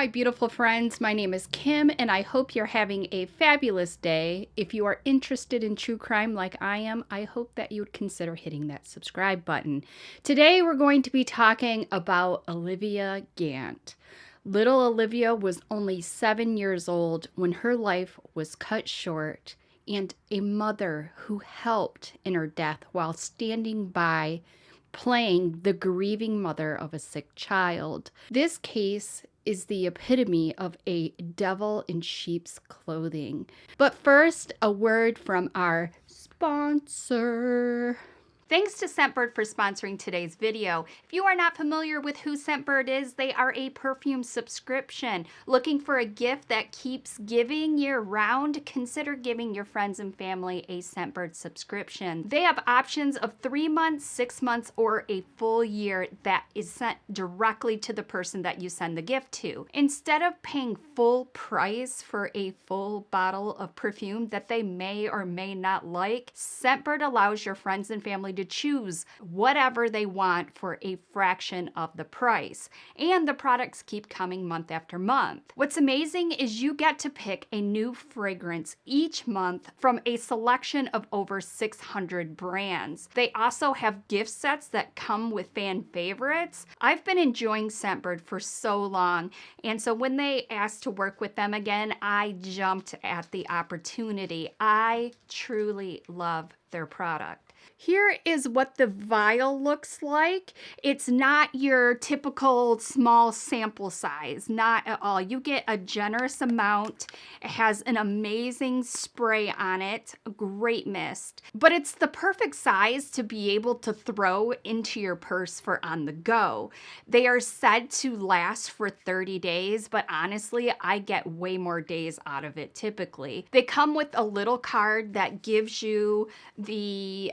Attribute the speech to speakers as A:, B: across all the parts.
A: my beautiful friends. My name is Kim, and I hope you're having a fabulous day. If you are interested in true crime like I am, I hope that you would consider hitting that subscribe button. Today, we're going to be talking about Olivia Gant. Little Olivia was only 7 years old when her life was cut short, and a mother who helped in her death while standing by playing the grieving mother of a sick child. This case is the epitome of a devil in sheep's clothing. But first, a word from our sponsor. Thanks to Scentbird for sponsoring today's video. If you are not familiar with who Scentbird is, they are a perfume subscription. Looking for a gift that keeps giving year-round? Consider giving your friends and family a Scentbird subscription. They have options of 3 months, 6 months, or a full year that is sent directly to the person that you send the gift to. Instead of paying full price for a full bottle of perfume that they may or may not like, Scentbird allows your friends and family to choose whatever they want for a fraction of the price. And the products keep coming month after month. What's amazing is you get to pick a new fragrance each month from a selection of over 600 brands. They also have gift sets that come with fan favorites. I've been enjoying Scentbird for so long, and so when they asked to work with them again, I jumped at the opportunity. I truly love their product. Here is what the vial looks like. It's not your typical small sample size, not at all. You get a generous amount. It has an amazing spray on it, a great mist, but it's the perfect size to be able to throw into your purse for on the go. They are said to last for 30 days, but honestly, I get way more days out of it typically. They come with a little card that gives you the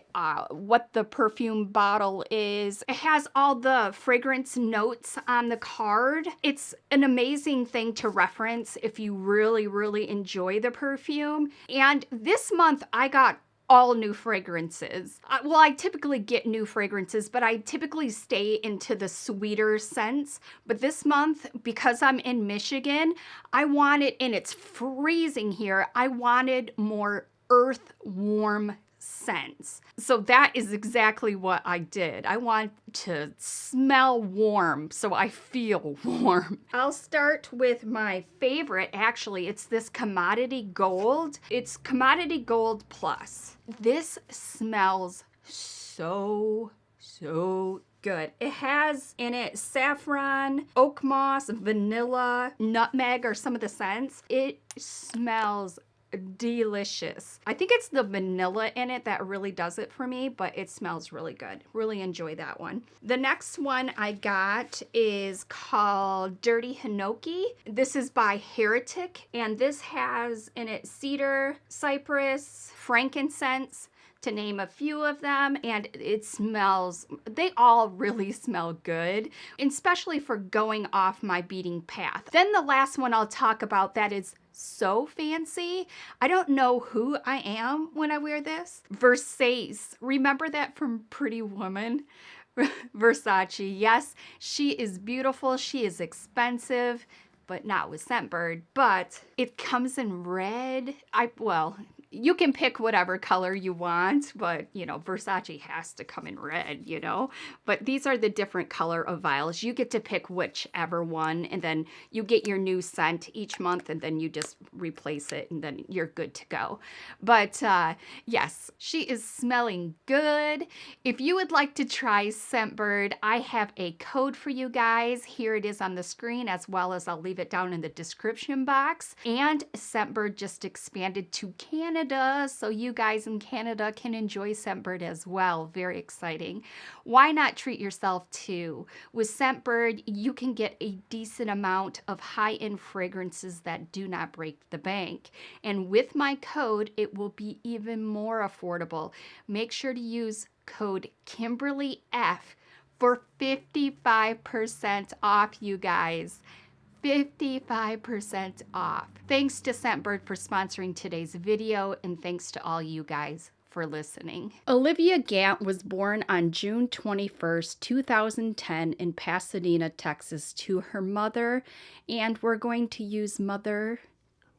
A: what the perfume bottle is. It has all the fragrance notes on the card. It's an amazing thing to reference if you really enjoy the perfume. And this month I got all new fragrances. Well, I typically get new fragrances, but I typically stay into the sweeter scents. But this month, because I'm in Michigan, I wanted, and it's freezing here, I wanted more earth warm scents. So that is exactly what I did. I want to smell warm, so I feel warm. I'll start with my favorite. Actually, it's this Commodity Gold. It's Commodity Gold Plus. This smells so good. It has in it saffron, oak moss, vanilla, nutmeg are some of the scents. It smells delicious. I think it's the vanilla in it that really does it for me, but it smells really good. Really enjoy that one. The next one I got is called Dirty Hinoki. This is by Heretic, and this has in it cedar, cypress, frankincense, to name a few of them, and it smells, they all really smell good, especially for going off my beaten path. Then the last one I'll talk about that is so fancy. I don't know who I am when I wear this. Versace. Remember that from Pretty Woman? Versace. Yes, she is beautiful. She is expensive, but not with Scentbird. But it comes in red. Well, you can pick whatever color you want, but, you know, Versace has to come in red, you know? But these are the different color of vials. You get to pick whichever one, and then you get your new scent each month, and then you just replace it, and then you're good to go. But, yes, she is smelling good. If you would like to try Scentbird, I have a code for you guys. Here it is on the screen, as well as I'll leave it down in the description box. And Scentbird just expanded to Canada, so you guys in Canada can enjoy Scentbird as well. Very exciting. Why not treat yourself too? With Scentbird, you can get a decent amount of high-end fragrances that do not break the bank. And with my code, it will be even more affordable. Make sure to use code KimberlyF for 55% off, you guys. 55% off. Thanks to Scentbird for sponsoring today's video, and thanks to all you guys for listening.
B: Olivia Gant was born on June 21st, 2010 in Pasadena, Texas, to her mother, and we're going to use mother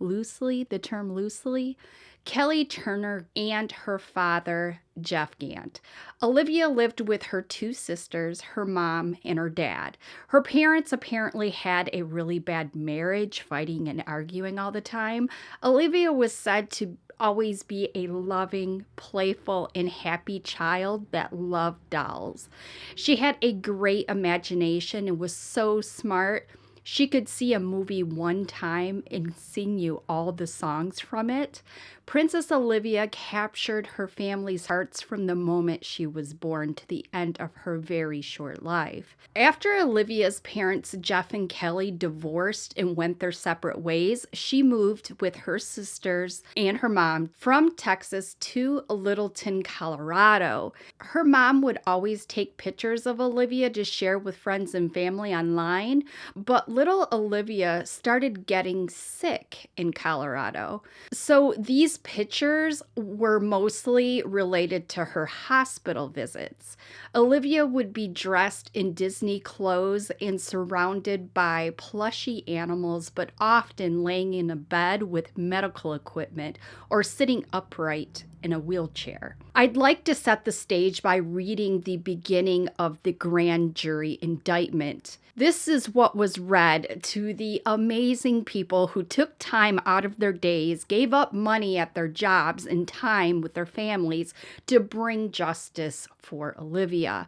B: loosely, the term loosely, Kelly Turner, and her father, Jeff Gant. Olivia lived with her two sisters, her mom, and her dad. Her parents apparently had a really bad marriage, fighting and arguing all the time. Olivia was said to always be a loving, playful, and happy child that loved dolls. She had a great imagination and was so smart. She could see a movie one time and sing you all the songs from it. Princess Olivia captured her family's hearts from the moment she was born to the end of her very short life. After Olivia's parents, Jeff and Kelly, divorced and went their separate ways, she moved with her sisters and her mom from Texas to Littleton, Colorado. Her mom would always take pictures of Olivia to share with friends and family online, but little Olivia started getting sick in Colorado. So these pictures were mostly related to her hospital visits. Olivia would be dressed in Disney clothes and surrounded by plushy animals, but often laying in a bed with medical equipment or sitting upright in a wheelchair. I'd like to set the stage by reading the beginning of the grand jury indictment. This is what was read to the amazing people who took time out of their days, gave up money at their jobs and time with their families to bring justice for Olivia.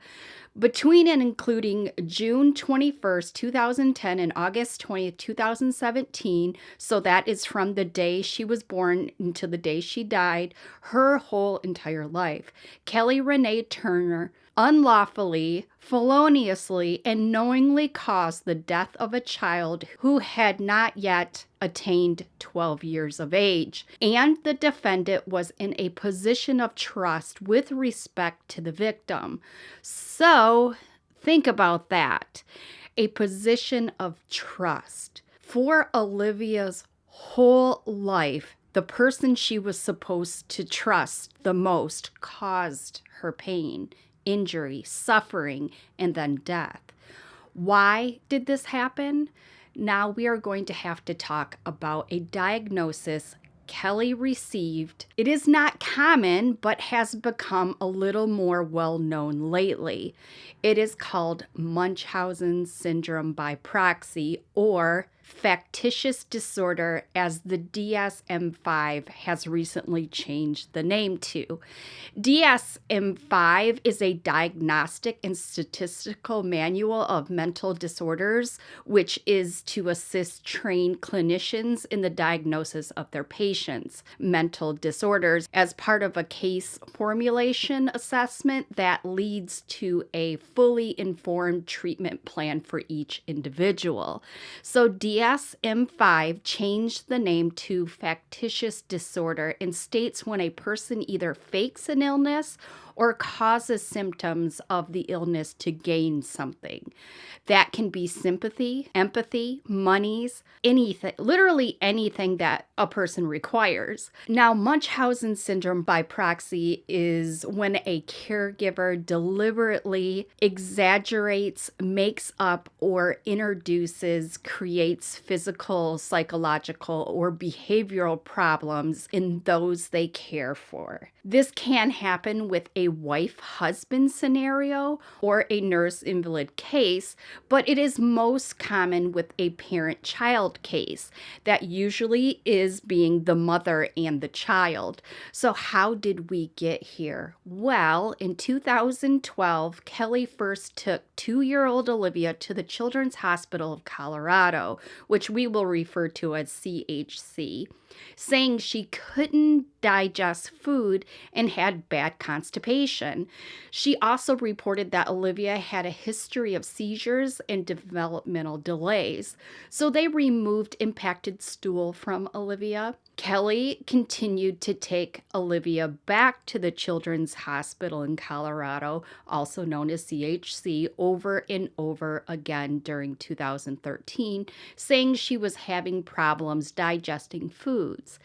B: Between and including June 21st, 2010 and August 20th, 2017, so that is from the day she was born until the day she died, her whole entire life, Kelly Renee Turner unlawfully, feloniously, and knowingly caused the death of a child who had not yet attained 12 years of age, and the defendant was in a position of trust with respect to the victim. So, think about that. A position of trust. For Olivia's whole life, the person she was supposed to trust the most caused her pain, injury, suffering, and then death. Why did this happen? Now we are going to have to talk about a diagnosis Kelly received. It is not common, but has become a little more well-known lately. It is called Munchausen syndrome by proxy, or factitious disorder, as the DSM-5 has recently changed the name to. DSM-5 is a diagnostic and statistical manual of mental disorders, which is to assist trained clinicians in the diagnosis of their patients' mental disorders as part of a case formulation assessment that leads to a fully informed treatment plan for each individual. So DSM-5 changed the name to factitious disorder and states when a person either fakes an illness or causes symptoms of the illness to gain something. That can be sympathy, empathy, monies, anything, literally anything that a person requires. Now, Munchausen syndrome by proxy is when a caregiver deliberately exaggerates, makes up, or introduces, creates physical, psychological, or behavioral problems in those they care for. This can happen with a wife-husband scenario or a nurse-invalid case, but it is most common with a parent-child case. That usually is being the mother and the child. So how did we get here? Well, in 2012, Kelly first took 2-year-old Olivia to the Children's Hospital of Colorado, which we will refer to as CHC, saying she couldn't digest food and had bad constipation. She also reported that Olivia had a history of seizures and developmental delays, so they removed impacted stool from Olivia. Kelly continued to take Olivia back to the Children's Hospital in Colorado, also known as CHC, over and over again during 2013, saying she was having problems digesting foods.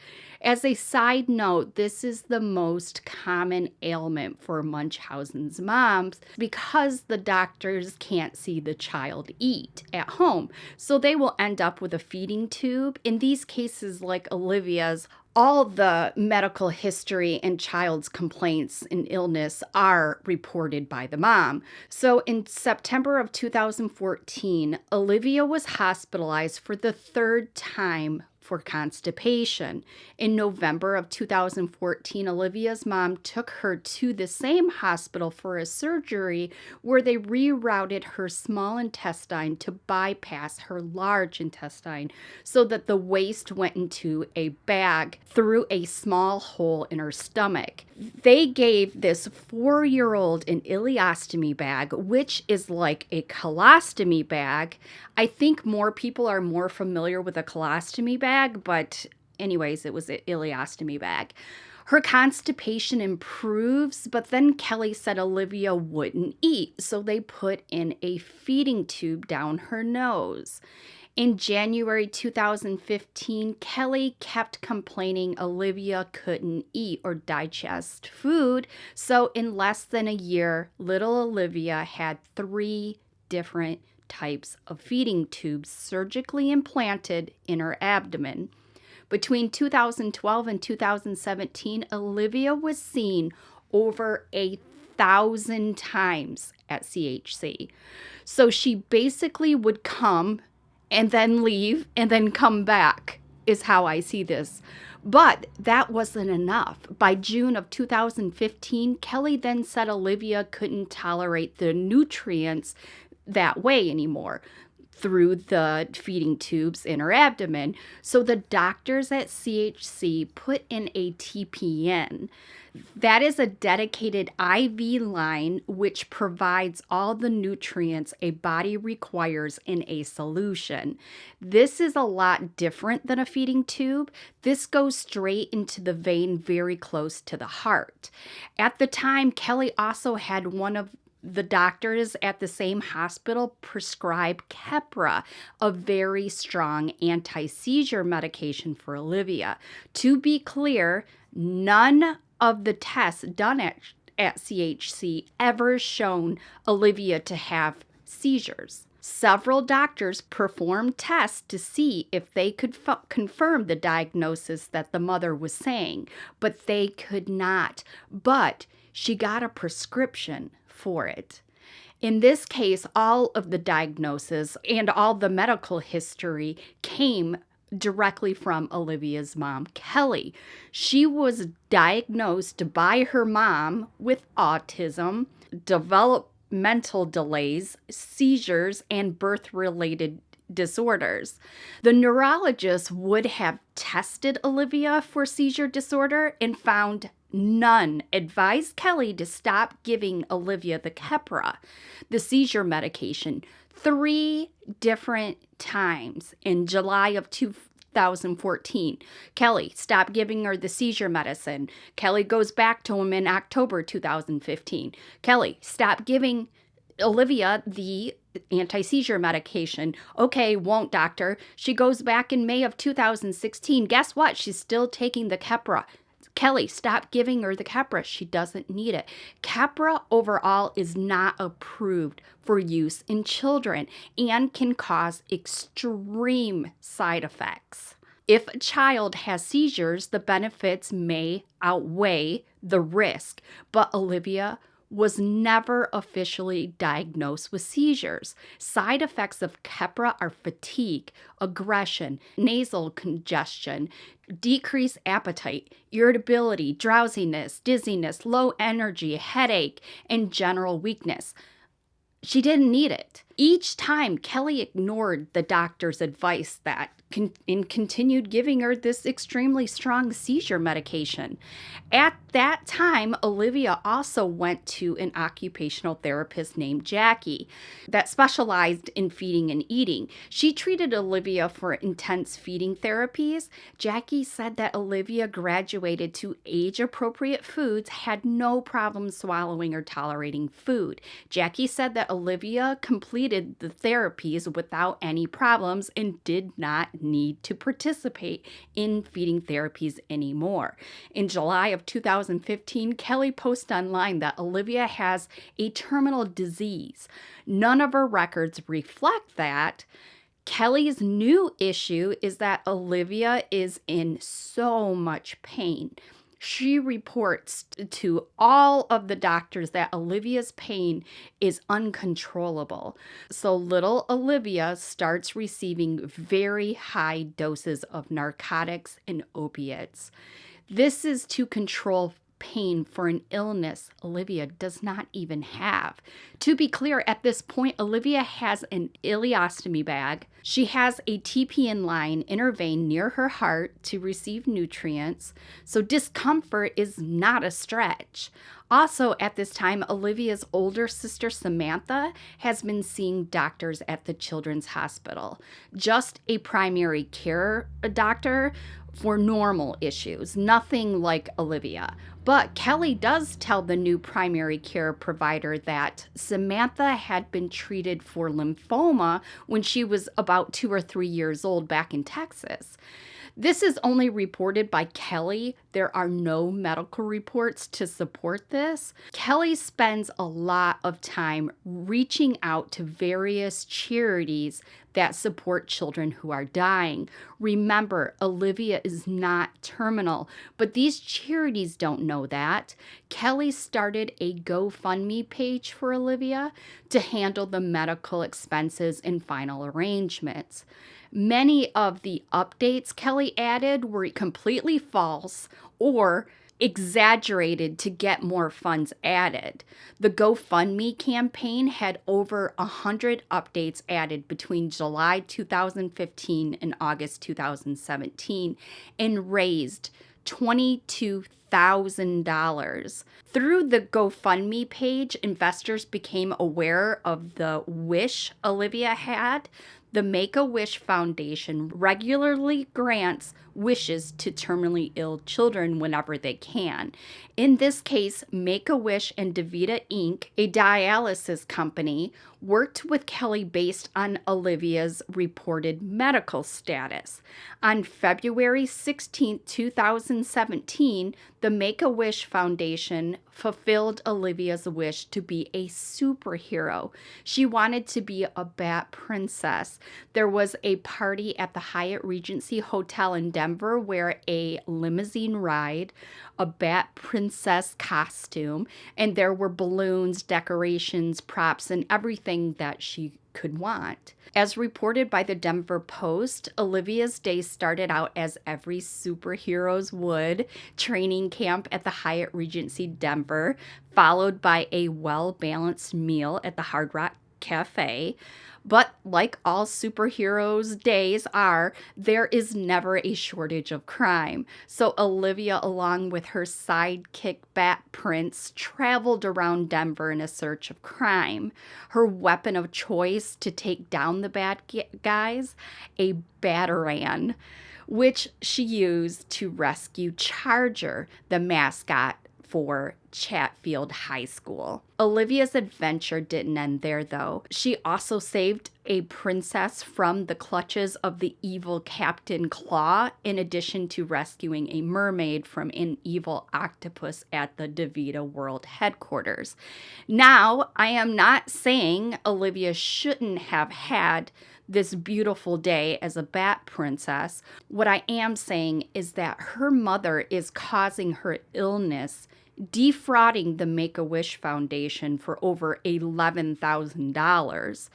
B: As a side note, this is the most common ailment for Munchausen's moms because the doctors can't see the child eat at home. So they will end up with a feeding tube. In these cases, like Olivia's, all the medical history and child's complaints and illness are reported by the mom. So in September of 2014, Olivia was hospitalized for the third time for constipation. In November of 2014, Olivia's mom took her to the same hospital for a surgery where they rerouted her small intestine to bypass her large intestine so that the waste went into a bag through a small hole in her stomach. They gave this 4-year-old an ileostomy bag, which is like a colostomy bag. I think more people are more familiar with a colostomy bag, but anyways, it was an ileostomy bag. Her constipation improves, but then Kelly said Olivia wouldn't eat, so they put in a feeding tube down her nose. In January 2015, Kelly kept complaining Olivia couldn't eat or digest food, so in less than a year, little Olivia had 3 different types of feeding tubes surgically implanted in her abdomen. Between 2012 and 2017, Olivia was seen over 1,000 times at CHC. So she basically would come and then leave and then come back, is how I see this. But that wasn't enough. By June of 2015, Kelly then said Olivia couldn't tolerate the nutrients that way anymore through the feeding tubes in her abdomen. So the doctors at CHC put in a TPN. That is a dedicated IV line which provides all the nutrients a body requires in a solution. This is a lot different than a feeding tube. This goes straight into the vein very close to the heart. At the time, Kelly also had one of the doctors at the same hospital prescribe Keppra, a very strong anti-seizure medication for Olivia. To be clear, none of the tests done at CHC ever shown Olivia to have seizures. Several doctors performed tests to see if they could confirm the diagnosis that the mother was saying, but they could not. But she got a prescription for it. In this case, all of the diagnosis and all the medical history came directly from Olivia's mom, Kelly. She was diagnosed by her mom with autism, developmental delays, seizures, and birth-related disorders. The neurologist would have tested Olivia for seizure disorder and found none, advised Kelly to stop giving Olivia the Keppra, the seizure medication, 3 different times in July of 2014. Kelly stopped giving her the seizure medicine. Kelly goes back to him in October 2015. Kelly stopped giving Olivia the anti-seizure medication. Okay, won't, doctor. She goes back in May of 2016. Guess what? She's still taking the Keppra. Kelly, stop giving her the Keppra. She doesn't need it. Keppra overall is not approved for use in children and can cause extreme side effects. If a child has seizures, the benefits may outweigh the risk, but Olivia was never officially diagnosed with seizures. Side effects of Keppra are fatigue, aggression, nasal congestion, decreased appetite, irritability, drowsiness, dizziness, low energy, headache, and general weakness. She didn't need it. Each time, Kelly ignored the doctor's advice and continued giving her this extremely strong seizure medication. At that time, Olivia also went to an occupational therapist named Jackie that specialized in feeding and eating. She treated Olivia for intense feeding therapies. Jackie said that Olivia graduated to age-appropriate foods, had no problem swallowing or tolerating food. Jackie said that Olivia completed the therapies without any problems and did not need to participate in feeding therapies anymore. In July of 2015, Kelly posted online that Olivia has a terminal disease. None of her records reflect that. Kelly's new issue is that Olivia is in so much pain. She reports to all of the doctors that Olivia's pain is uncontrollable. So little Olivia starts receiving very high doses of narcotics and opiates. This is to control pain for an illness Olivia does not even have. To be clear, at this point, Olivia has an ileostomy bag. She has a TPN line in her vein near her heart to receive nutrients, so discomfort is not a stretch. Also, at this time, Olivia's older sister Samantha has been seeing doctors at the Children's Hospital, just a primary care doctor for normal issues, nothing like Olivia. But Kelly does tell the new primary care provider that Samantha had been treated for lymphoma when she was about 2 or 3 years old back in Texas. This is only reported by Kelly. There are no medical reports to support this. Kelly spends a lot of time reaching out to various charities that support children who are dying. Remember, Olivia is not terminal, but these charities don't know that. Kelly started a GoFundMe page for Olivia to handle the medical expenses and final arrangements. Many of the updates Kelly added were completely false or exaggerated to get more funds added. The GoFundMe campaign had over 100 updates added between July 2015 and August 2017 and raised $22,000. Through the GoFundMe page, investors became aware of the wish Olivia had. The Make-A-Wish Foundation regularly grants wishes to terminally ill children whenever they can. In this case, Make-A-Wish and DaVita Inc., a dialysis company, worked with Kelly based on Olivia's reported medical status. On February 16, 2017, the Make-A-Wish Foundation fulfilled Olivia's wish to be a superhero. She wanted to be a bat princess. There was a party at the Hyatt Regency Hotel in Denver where a limousine ride, a bat princess costume, and there were balloons, decorations, props, and everything that she could want. As reported by the Denver Post, Olivia's day started out as every superhero's would, training camp at the Hyatt Regency Denver, followed by a well-balanced meal at the Hard Rock Cafe. But like all superheroes' days are, there is never a shortage of crime. So Olivia, along with her sidekick Bat Prince, traveled around Denver in a search of crime. Her weapon of choice to take down the bad guys, a Batarang, which she used to rescue Charger, the mascot for Chatfield High School. Olivia's adventure didn't end there, though. She also saved a princess from the clutches of the evil Captain Claw, in addition to rescuing a mermaid from an evil octopus at the DaVita World headquarters. Now, I am not saying Olivia shouldn't have had this beautiful day as a bat princess. What I am saying is that her mother is causing her illness, defrauding the Make-A-Wish Foundation for over $11,000.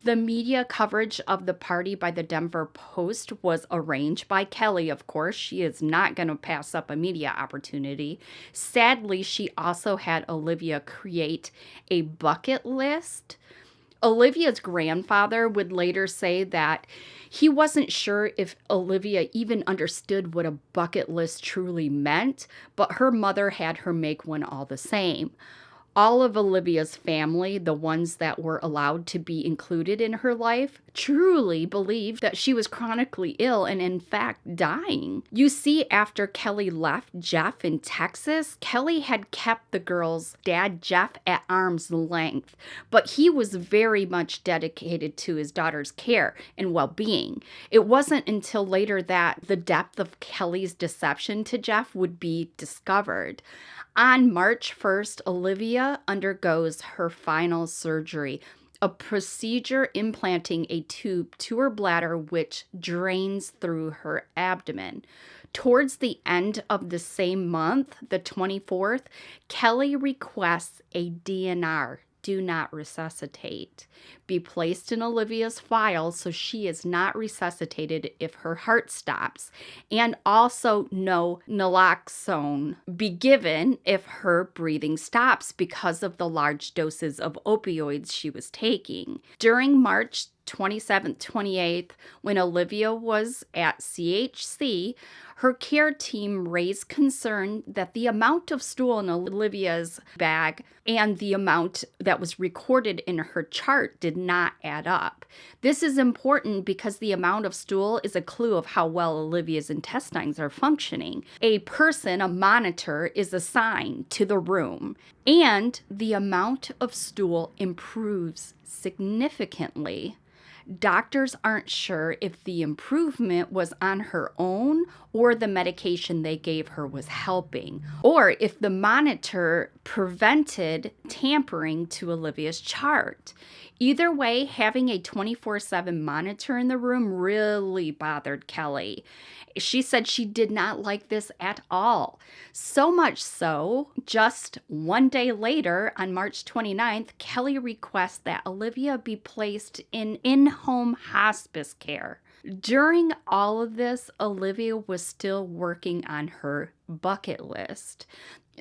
B: The media coverage of the party by the Denver Post was arranged by Kelly, of course. She is not going to pass up a media opportunity. Sadly, she also had Olivia create a bucket list. Olivia's grandfather would later say that he wasn't sure if Olivia even understood what a bucket list truly meant, but her mother had her make one all the same. All of Olivia's family, the ones that were allowed to be included in her life, truly believed that she was chronically ill and in fact dying. You see, after Kelly left Jeff in Texas, Kelly had kept the girl's dad, Jeff, at arm's length, but he was very much dedicated to his daughter's care and well-being. It wasn't until later that the depth of Kelly's deception to Jeff would be discovered. On March 1st, Olivia undergoes her final surgery, a procedure implanting a tube to her bladder which drains through her abdomen. Towards the end of the same month, the 24th, Kelly requests a DNR, do not resuscitate, be placed in Olivia's file so she is not resuscitated if her heart stops, and also no naloxone be given if her breathing stops because of the large doses of opioids she was taking. During March 27th, 28th, when Olivia was at CHC, her care team raised concern that the amount of stool in Olivia's bag and the amount that was recorded in her chart did not add up. This is important because the amount of stool is a clue of how well Olivia's intestines are functioning. A person, a monitor, is assigned to the room, and the amount of stool improves significantly. Doctors aren't sure if the improvement was on her own or the medication they gave her was helping, or if the monitor prevented tampering to Olivia's chart. Either way, having a 24/7 monitor in the room really bothered Kelly. She said she did not like this at all. So much so, just one day later, on March 29th, Kelly requests that Olivia be placed in in-home hospice care. During all of this, Olivia was still working on her bucket list.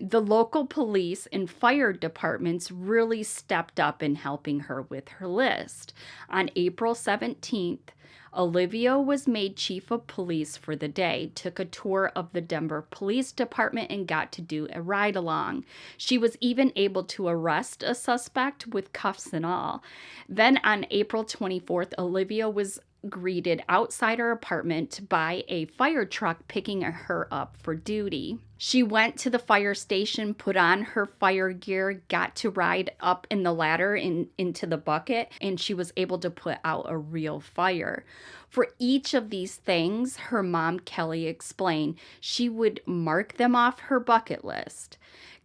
B: The local police and fire departments really stepped up in helping her with her list. On April 17th, Olivia was made chief of police for the day, took a tour of the Denver Police Department, and got to do a ride-along. She was even able to arrest a suspect with cuffs and all. Then on April 24th, Olivia was greeted outside her apartment by a fire truck picking her up for duty. She went to the fire station, put on her fire gear, got to ride up in the ladder into the bucket, and she was able to put out a real fire. For each of these things, her mom, Kelly, explained she would mark them off her bucket list.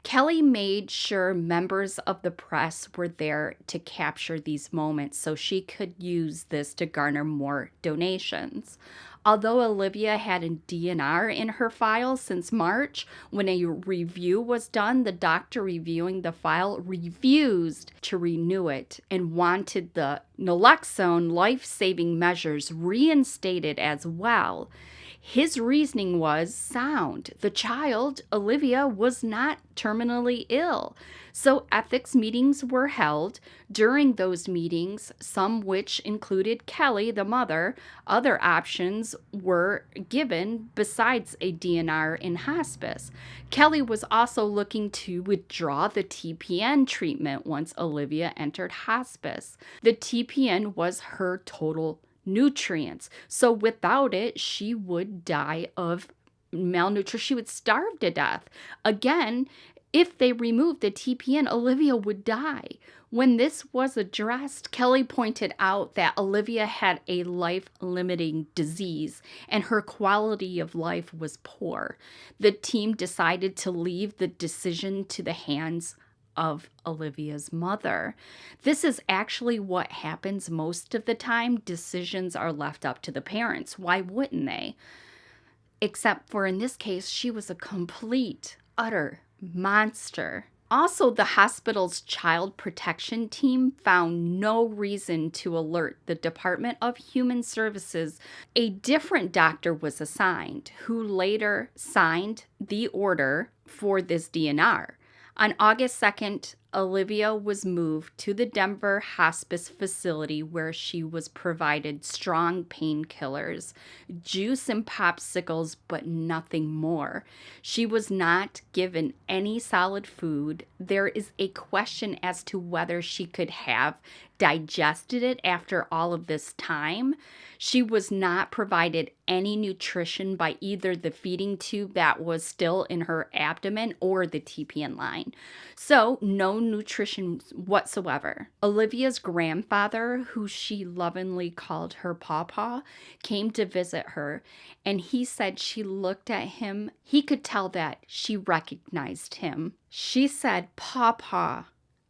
B: Kelly made sure members of the press were there to capture these moments so she could use this to garner more donations. Although Olivia had a DNR in her file since March, when a review was done, the doctor reviewing the file refused to renew it and wanted the naloxone life-saving measures reinstated as well. His reasoning was sound. The child, Olivia, was not terminally ill. So ethics meetings were held. During those meetings, some which included Kelly, the mother, other options were given besides a DNR in hospice. Kelly was also looking to withdraw the TPN treatment once Olivia entered hospice. The TPN was her total nutrients. So without it, she would die of malnutrition. She would starve to death. Again, if they removed the TPN, Olivia would die. When this was addressed, Kelly pointed out that Olivia had a life-limiting disease and her quality of life was poor. The team decided to leave the decision to the hands of Olivia's mother. This is actually what happens most of the time. Decisions are left up to the parents. Why wouldn't they? Except for in this case, she was a complete, utter monster. Also, the hospital's child protection team found no reason to alert the Department of Human Services. A different doctor was assigned, who later signed the order for this DNR. On August 2nd, Olivia was moved to the Denver hospice facility where she was provided strong painkillers, juice and popsicles, but nothing more. She was not given any solid food. There is a question as to whether she could have digested it after all of this time. She was not provided any nutrition by either the feeding tube that was still in her abdomen or the TPN line. So, no nutrition whatsoever. Olivia's grandfather, who she lovingly called her pawpaw, came to visit her, and he said she looked at him. He could tell that she recognized him. She said, "Pawpaw,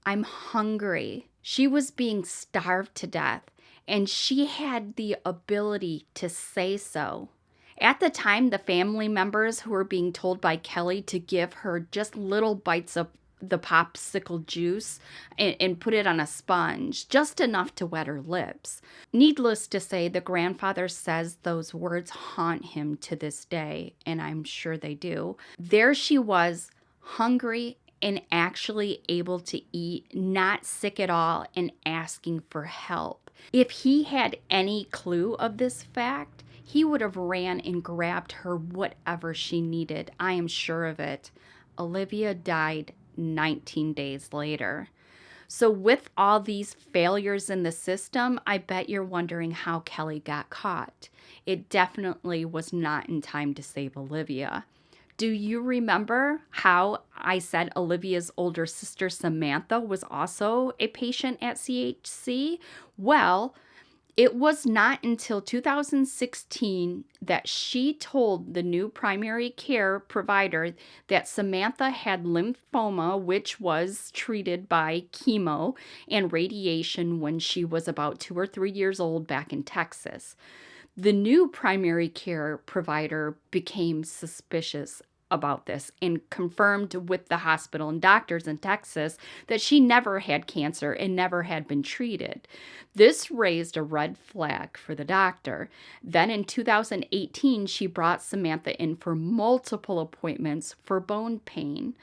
B: I'm hungry." She was being starved to death, and she had the ability to say so. At the time, the family members who were being told by Kelly to give her just little bites of the popsicle juice and put it on a sponge, just enough to wet her lips. Needless to say, the grandfather says those words haunt him to this day, and I'm sure they do. There she was, hungry and actually able to eat, not sick at all, and asking for help. If he had any clue of this fact, he would have ran and grabbed her whatever she needed. I am sure of it. Olivia died 19 days later. So with all these failures in the system, I bet you're wondering how Kelly got caught. It definitely was not in time to save Olivia. Do you remember how I said Olivia's older sister Samantha was also a patient at CHC? Well, it was not until 2016 that she told the new primary care provider that Samantha had lymphoma, which was treated by chemo and radiation when she was about 2 or 3 years old back in Texas. The new primary care provider became suspicious about this and confirmed with the hospital and doctors in Texas that she never had cancer and never had been treated. This raised a red flag for the doctor. Then in 2018, she brought Samantha in for multiple appointments for bone pain.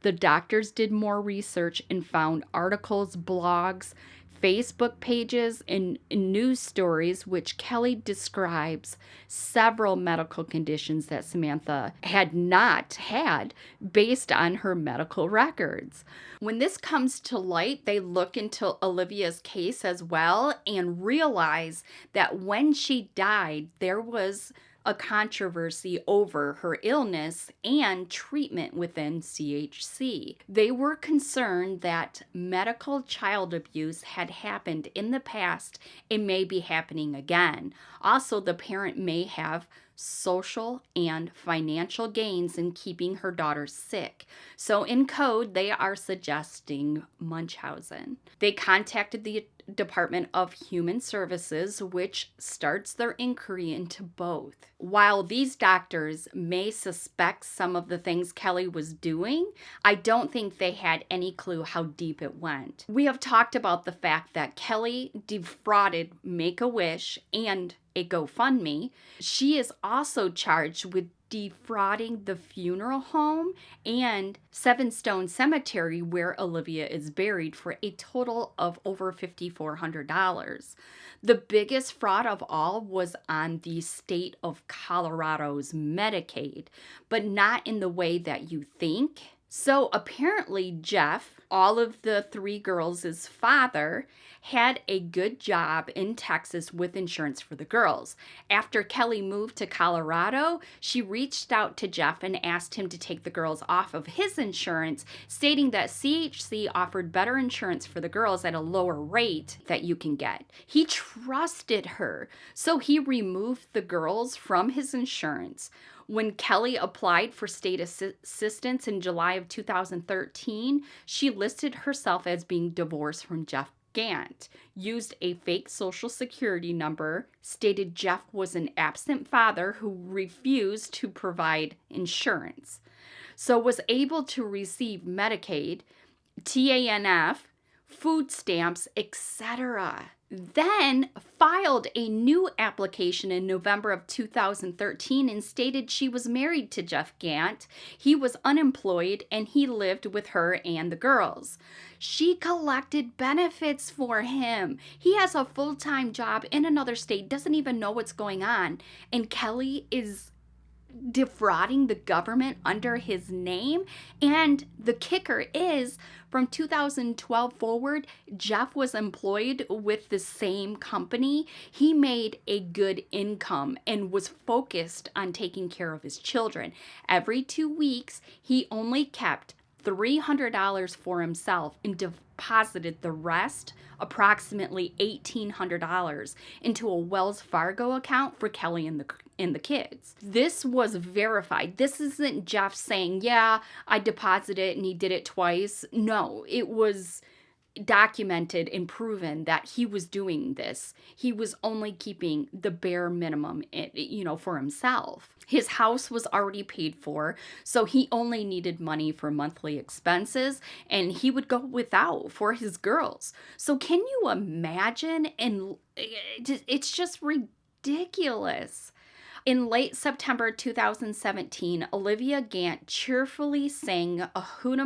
B: The doctors did more research and found articles, blogs, Facebook pages, and news stories which Kelly describes several medical conditions that Samantha had not had based on her medical records. When this comes to light, they look into Olivia's case as well and realize that when she died, there was a controversy over her illness and treatment within CHC. They were concerned that medical child abuse had happened in the past and may be happening again. Also, the parent may have social and financial gains in keeping her daughter sick. So in code, they are suggesting Munchausen. They contacted the Department of Human Services, which starts their inquiry into both. While these doctors may suspect some of the things Kelly was doing, I don't think they had any clue how deep it went. We have talked about the fact that Kelly defrauded Make-A-Wish and a GoFundMe. She is also charged with defrauding the funeral home and Seven Stone Cemetery where Olivia is buried for a total of over $5,400. The biggest fraud of all was on the state of Colorado's Medicaid, but not in the way that you think. So apparently Jeff, all of the three girls' father, had a good job in Texas with insurance for the girls. After Kelly moved to Colorado, she reached out to Jeff and asked him to take the girls off of his insurance, stating that CHC offered better insurance for the girls at a lower rate that you can get. He trusted her, so he removed the girls from his insurance. When Kelly applied for state assistance in July of 2013, she listed herself as being divorced from Jeff Gant, used a fake social security number, stated Jeff was an absent father who refused to provide insurance, so was able to receive Medicaid, TANF, food stamps, etc. Then filed a new application in November of 2013 and stated she was married to Jeff Gant. He was unemployed and he lived with her and the girls. She collected benefits for him. He has a full-time job in another state, doesn't even know what's going on, and Kelly is defrauding the government under his name. And the kicker is, from 2012 forward, Jeff was employed with the same company. He made a good income and was focused on taking care of his children. Every 2 weeks, he only kept $300 for himself and deposited the rest, approximately $1,800, into a Wells Fargo account for Kelly and the kids. This was verified. This isn't Jeff saying, yeah, I deposited it and he did it twice. No, it was documented and proven that he was doing this. He was only keeping the bare minimum, for himself. His house was already paid for, so he only needed money for monthly expenses, and he would go without for his girls. So can you imagine? And it's just ridiculous. In late September 2017, Olivia Gant cheerfully sang a Hakuna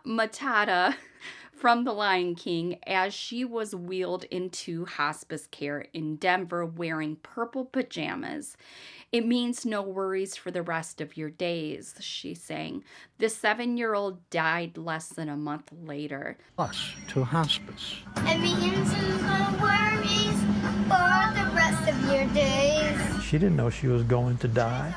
B: Matata from The Lion King as she was wheeled into hospice care in Denver wearing purple pajamas. It means no worries for the rest of your days, she sang. The 7-year-old died less than a month later.
C: Us to hospice.
D: It means no worries for the rest of your days.
C: She didn't know she was going to die.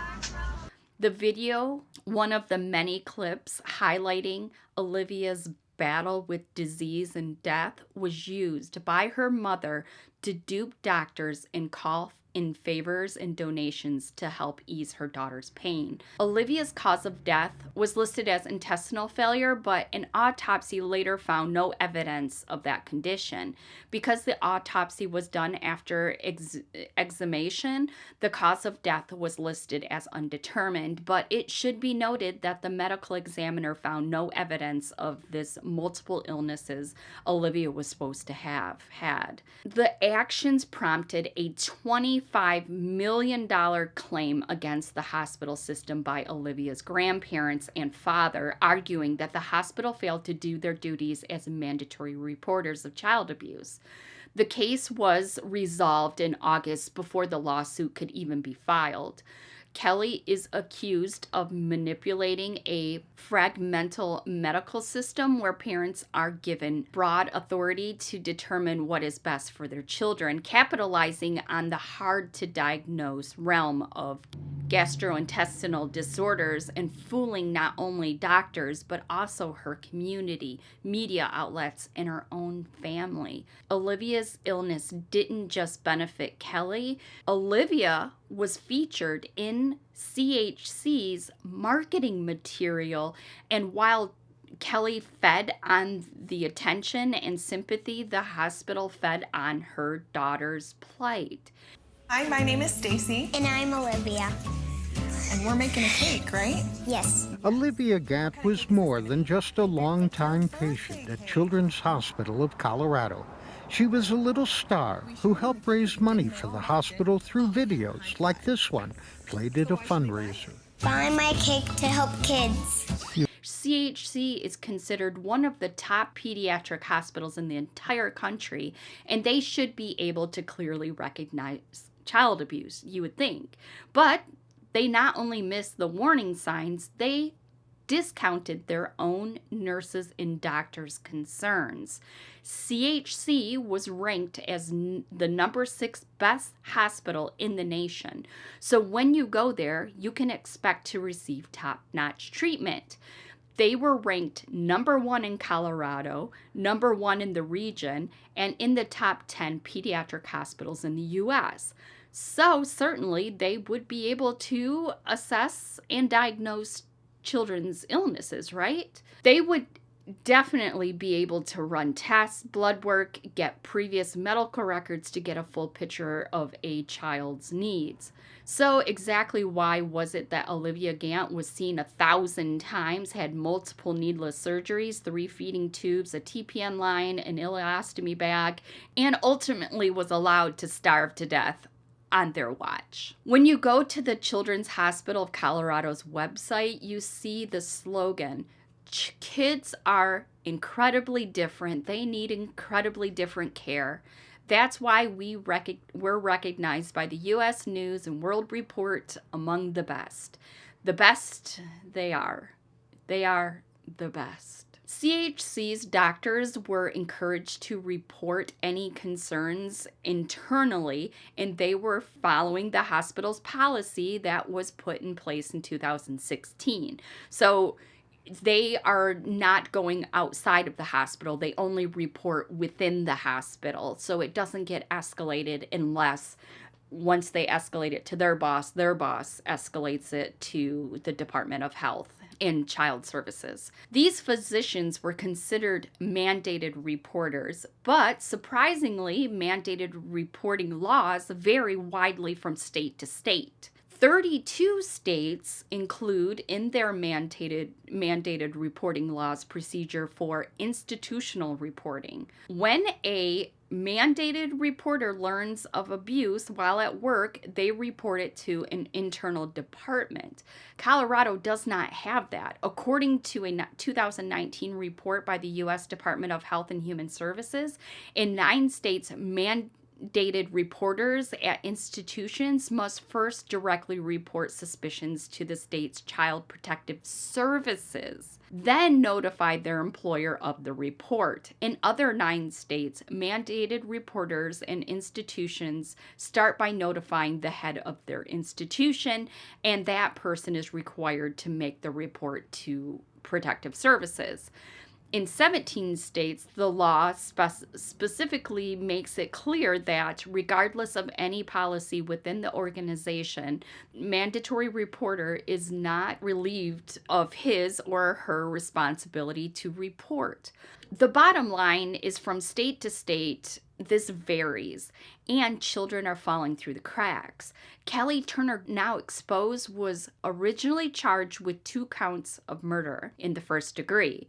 B: The video, one of the many clips highlighting Olivia's battle with disease and death, was used by her mother to dupe doctors and call in favors and donations to help ease her daughter's pain. Olivia's cause of death was listed as intestinal failure, but an autopsy later found no evidence of that condition. Because the autopsy was done after exhumation, the cause of death was listed as undetermined, but it should be noted that the medical examiner found no evidence of this multiple illnesses Olivia was supposed to have had. The actions prompted a $25 million claim against the hospital system by Olivia's grandparents and father, arguing that the hospital failed to do their duties as mandatory reporters of child abuse. The case was resolved in August before the lawsuit could even be filed. Kelly is accused of manipulating a fragmental medical system where parents are given broad authority to determine what is best for their children, capitalizing on the hard-to-diagnose realm of gastrointestinal disorders and fooling not only doctors but also her community, media outlets, and her own family. Olivia's illness didn't just benefit Kelly. Olivia was featured in CHC's marketing material, and while Kelly fed on the attention and sympathy, the hospital fed on her daughter's plight.
E: Hi, my name is Stacy.
D: And I'm Olivia.
E: And we're making a cake, right?
D: Yes.
C: Olivia Gant was more than just a longtime patient at Children's Hospital of Colorado. She was a little star who helped raise money for the hospital through videos like this one, played at a fundraiser.
D: Buy my cake to help kids.
B: CHC is considered one of the top pediatric hospitals in the entire country, and they should be able to clearly recognize child abuse, you would think. But they not only missed the warning signs, they discounted their own nurses' and doctors' concerns. CHC was ranked as the number 6 best hospital in the nation. So when you go there, you can expect to receive top-notch treatment. They were ranked number 1 in Colorado, number 1 in the region, and in the top 10 pediatric hospitals in the U.S. So certainly they would be able to assess and diagnose children's illnesses, right? They would definitely be able to run tests, blood work, get previous medical records to get a full picture of a child's needs. So exactly why was it that Olivia Gant was seen 1,000 times, had multiple needless surgeries, 3 feeding tubes, a TPN line, an ileostomy bag, and ultimately was allowed to starve to death on their watch? When you go to the Children's Hospital of Colorado's website, you see the slogan, kids are incredibly different. They need incredibly different care. That's why we're recognized by the U.S. News and World Report among the best. The best they are. They are the best. CHC's doctors were encouraged to report any concerns internally, and they were following the hospital's policy that was put in place in 2016. So they are not going outside of the hospital. They only report within the hospital. So it doesn't get escalated unless once they escalate it to their boss escalates it to the Department of Health and Child Services. These physicians were considered mandated reporters, but surprisingly, mandated reporting laws vary widely from state to state. 32 states include in their mandated reporting laws procedure for institutional reporting. When a mandated reporter learns of abuse while at work, they report it to an internal department. Colorado does not have that. According to a 2019 report by the U.S. Department of Health and Human Services, in 9 states, mandated reporters at institutions must first directly report suspicions to the state's Child Protective Services, then notify their employer of the report. In other 9 states, mandated reporters and institutions start by notifying the head of their institution, and that person is required to make the report to Protective Services. In 17 states, the law specifically makes it clear that regardless of any policy within the organization, mandatory reporter is not relieved of his or her responsibility to report. The bottom line is from state to state, this varies, and children are falling through the cracks. Kelly Turner, now exposed, was originally charged with 2 counts of murder in the first degree.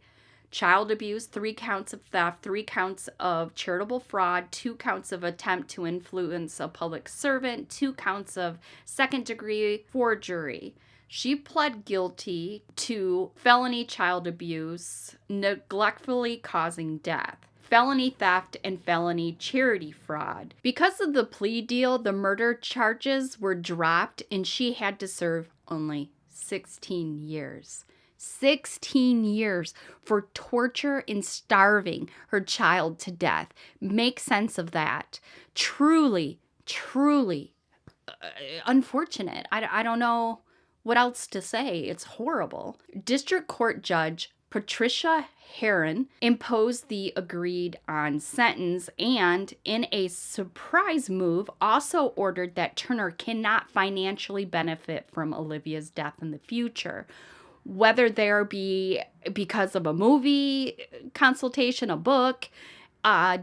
B: Child abuse, 3 counts of theft, 3 counts of charitable fraud, 2 counts of attempt to influence a public servant, 2 counts of second-degree forgery. She pled guilty to felony child abuse, neglectfully causing death, felony theft, and felony charity fraud. Because of the plea deal, the murder charges were dropped, and she had to serve only 16 years. 16 years for torture and starving her child to death. Make sense of that. Truly, unfortunate. I don't know what else to say. It's horrible. District Court Judge Patricia Heron imposed the agreed on sentence and, in a surprise move, also ordered that Turner cannot financially benefit from Olivia's death in the future. Whether there be because of a movie consultation, a book,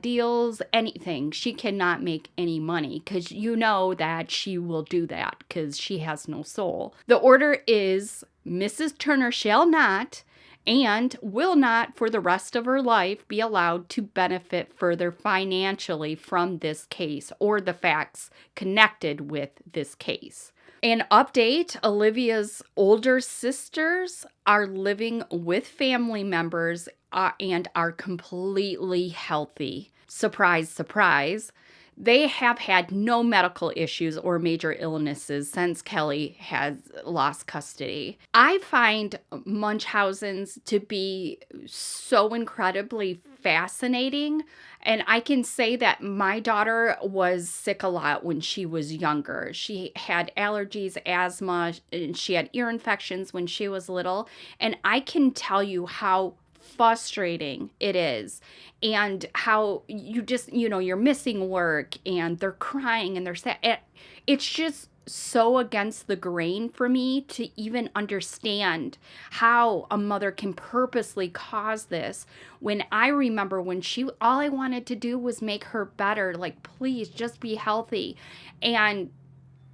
B: deals, anything, she cannot make any money because you know that she will do that because she has no soul. The order is Mrs. Turner shall not and will not for the rest of her life be allowed to benefit further financially from this case or the facts connected with this case. An update, Olivia's older sisters are living with family members and are completely healthy. Surprise, surprise. They have had no medical issues or major illnesses since Kelly has lost custody. I find Munchausen's to be so incredibly fascinating. And I can say that my daughter was sick a lot when she was younger. She had allergies, asthma, and she had ear infections when she was little. And I can tell you how frustrating it is and how you just, you're missing work and they're crying and they're sad. It's just so against the grain for me to even understand how a mother can purposely cause this. When I remember when all I wanted to do was make her better, like, please just be healthy. And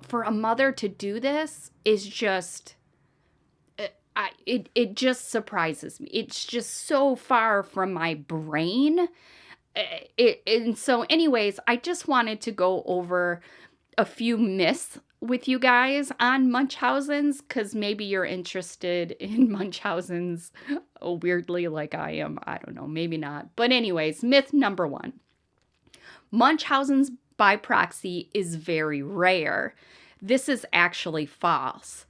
B: for a mother to do this is just, it just surprises me. It's just so far from my brain. And so anyways, I just wanted to go over a few myths with you guys on Munchausen's, because maybe you're interested in Munchausen's weirdly like I am. I don't know, maybe not. But anyways, myth number 1. Munchausen's by proxy is very rare. This is actually false.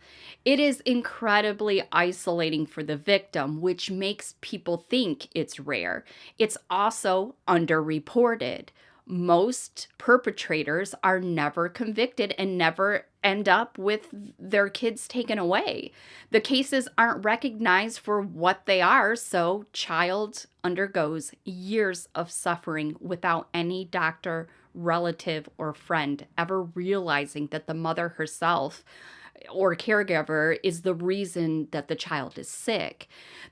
B: It is incredibly isolating for the victim, which makes people think it's rare. It's also underreported. Most perpetrators are never convicted and never end up with their kids taken away. The cases aren't recognized for what they are, so child undergoes years of suffering without any doctor, relative, or friend ever realizing that the mother herself or caregiver is the reason that the child is sick.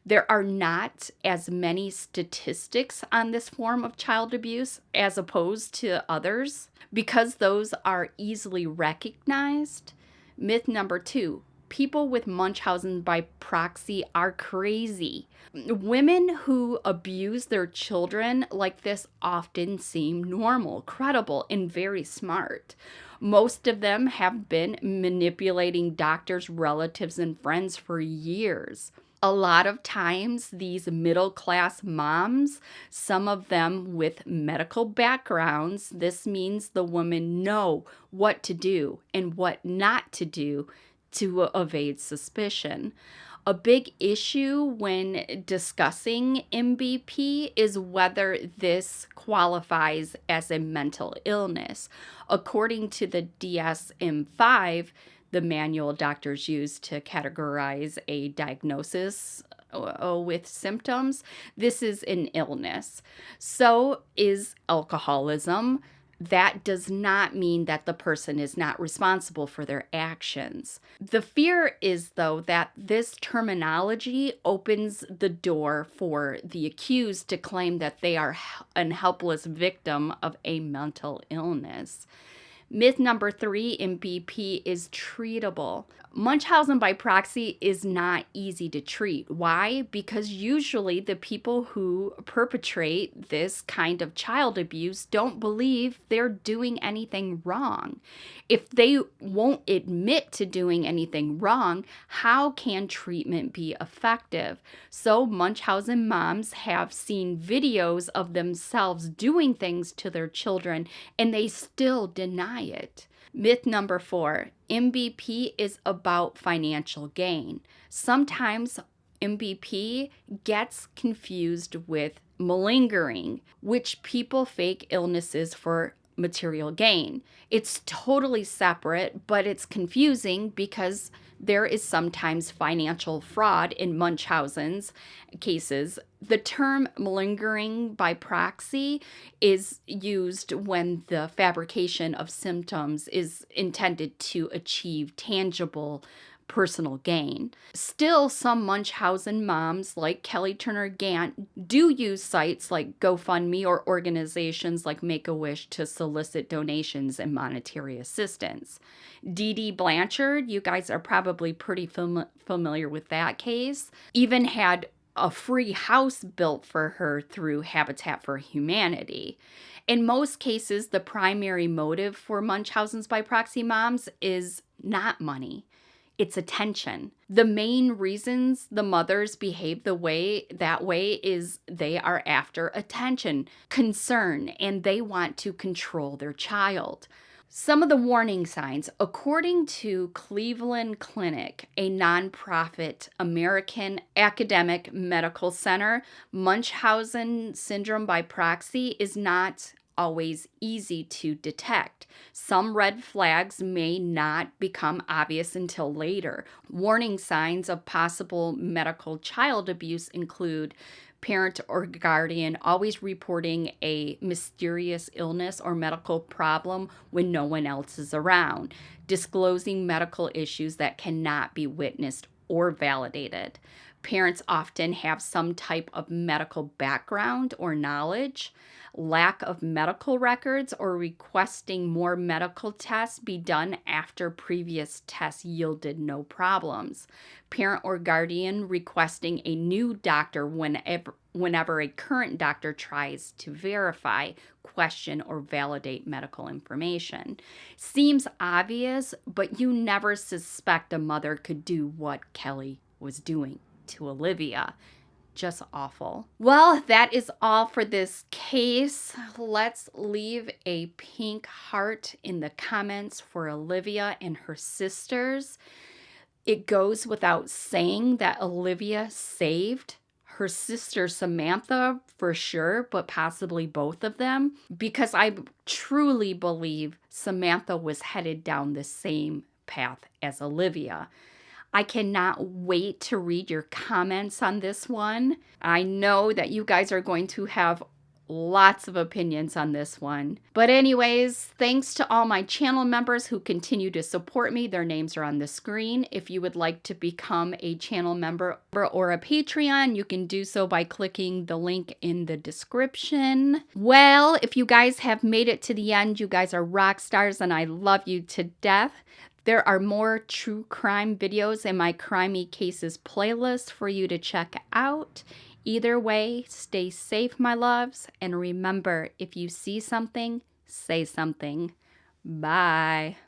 B: There are not as many statistics on this form of child abuse as opposed to others because those are easily recognized. Myth number 2. People with Munchausen by proxy are crazy. Women who abuse their children like this often seem normal, credible, and very smart. Most of them have been manipulating doctors, relatives, and friends for years. A lot of times, these middle-class moms, some of them with medical backgrounds, this means the women know what to do and what not to do to evade suspicion. A big issue when discussing MBP is whether this qualifies as a mental illness. According to the DSM-5, the manual doctors use to categorize a diagnosis with symptoms, this is an illness. So is alcoholism. That does not mean that the person is not responsible for their actions. The fear is, though, that this terminology opens the door for the accused to claim that they are a helpless victim of a mental illness. Myth number 3, MBP is treatable. Munchausen by proxy is not easy to treat. Why? Because usually the people who perpetrate this kind of child abuse don't believe they're doing anything wrong. If they won't admit to doing anything wrong, how can treatment be effective? So Munchausen moms have seen videos of themselves doing things to their children, and they still deny it. Myth number 4, MBP is about financial gain. Sometimes MBP gets confused with malingering, which people fake illnesses for material gain. It's totally separate, but it's confusing because there is sometimes financial fraud in Munchausen's cases. The term malingering by proxy is used when the fabrication of symptoms is intended to achieve tangible personal gain. Still, some Munchausen moms like Kelly Turner Gant do use sites like GoFundMe or organizations like Make-A-Wish to solicit donations and monetary assistance. Dee Dee Blanchard, you guys are probably pretty familiar with that case, even had a free house built for her through Habitat for Humanity. In most cases, the primary motive for Munchausen's by proxy moms is not money. It's attention. The main reasons the mothers behave that way is they are after attention, concern, and they want to control their child. Some of the warning signs, according to Cleveland Clinic, a nonprofit American academic medical center, Munchausen syndrome by proxy is not always easy to detect. Some red flags may not become obvious until later. Warning signs of possible medical child abuse include parent or guardian always reporting a mysterious illness or medical problem when no one else is around, disclosing medical issues that cannot be witnessed or validated. Parents often have some type of medical background or knowledge, lack of medical records, or requesting more medical tests be done after previous tests yielded no problems. Parent or guardian requesting a new doctor whenever a current doctor tries to verify, question, or validate medical information. Seems obvious, but you never suspect a mother could do what Kelly was doing to Olivia. Just awful. Well, that is all for this case. Let's leave a pink heart in the comments for Olivia and her sisters. It goes without saying that Olivia saved her sister Samantha for sure, but possibly both of them, because I truly believe Samantha was headed down the same path as Olivia. I cannot wait to read your comments on this one. I know that you guys are going to have lots of opinions on this one. But anyways, thanks to all my channel members who continue to support me. Their names are on the screen. If you would like to become a channel member or a Patreon, you can do so by clicking the link in the description. Well, if you guys have made it to the end, you guys are rock stars and I love you to death. There are more true crime videos in my Crimey Cases playlist for you to check out. Either way, stay safe, my loves, and remember, if you see something, say something. Bye.